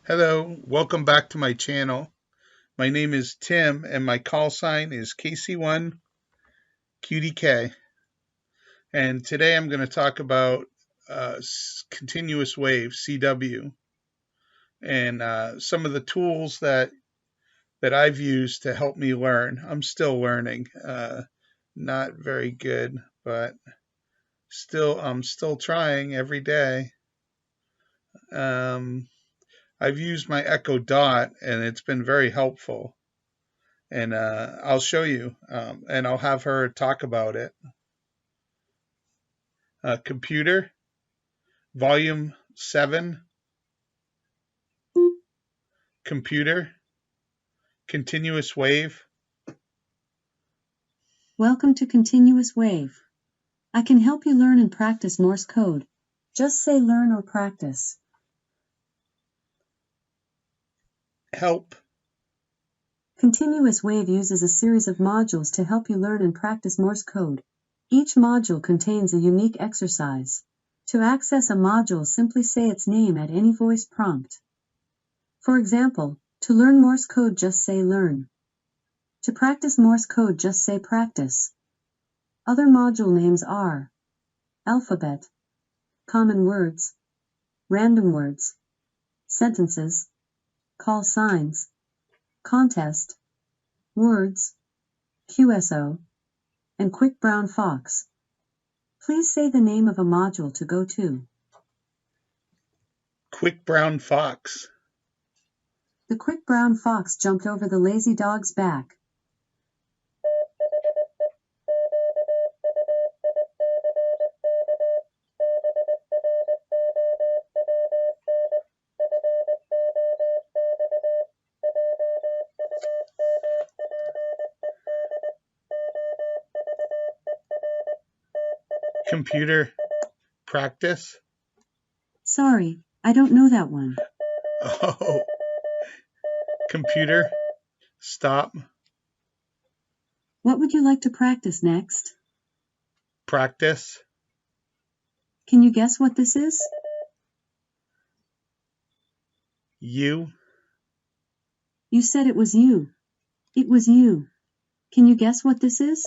Hello, welcome back to my channel. My name is Tim and my call sign is KC1QDK. And today I'm going to talk about continuous wave, CW, and some of the tools that I've used to help me learn. I'm still learning, not very good, but I'm still trying every day. Um, I've used my Echo Dot and it's been very helpful. And I'll show you, and I'll have her talk about it. Computer, volume 7, computer, continuous wave. Welcome to Continuous Wave. I can help you learn and practice Morse code. Just say learn or practice. Help. Continuous Wave uses a series of modules to help you learn and practice Morse code. Each module contains a unique exercise. To access a module, simply say its name at any voice prompt. For example, to learn Morse code, just say learn. To practice Morse code, just say practice. Other module names are alphabet, common words, random words, sentences, call signs, contest, words, QSO, and quick brown fox. Please say the name of a module to go to. Quick brown fox. The quick brown fox jumped over the lazy dog's back. Computer, practice. Sorry, I don't know that one. Oh, computer, stop. What would you like to practice next? Practice. Can you guess what this is? You. You said it was you. It was you. Can you guess what this is?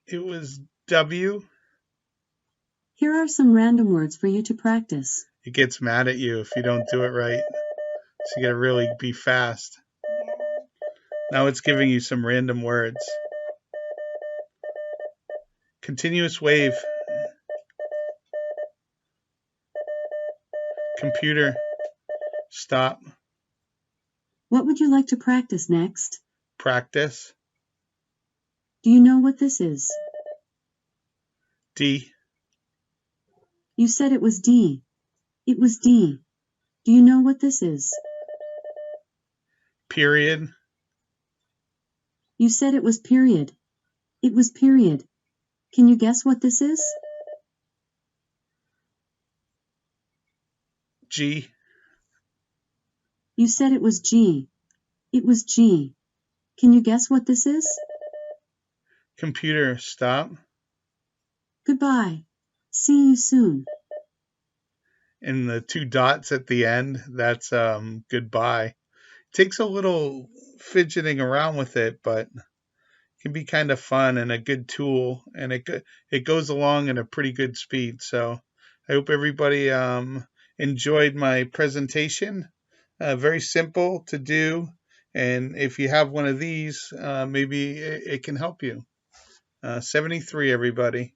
It was W. Here are some random words for you to practice. It gets mad at you if you don't do it right. So you gotta really be fast. Now it's giving you some random words. Continuous wave. Computer, stop. What would you like to practice next? Practice. Do you know what this is? D. You said it was D. It was D. Do you know what this is? Period. You said it was period. It was period. Can you guess what this is? G. You said it was G. It was G. Can you guess what this is? Computer, stop. Goodbye. See you soon. And the two dots at the end, that's goodbye. Takes a little fidgeting around with it, but it can be kind of fun and a good tool, and it goes along at a pretty good speed. So I hope everybody enjoyed my presentation. Very simple to do, and if you have one of these, maybe it can help you. 73, everybody.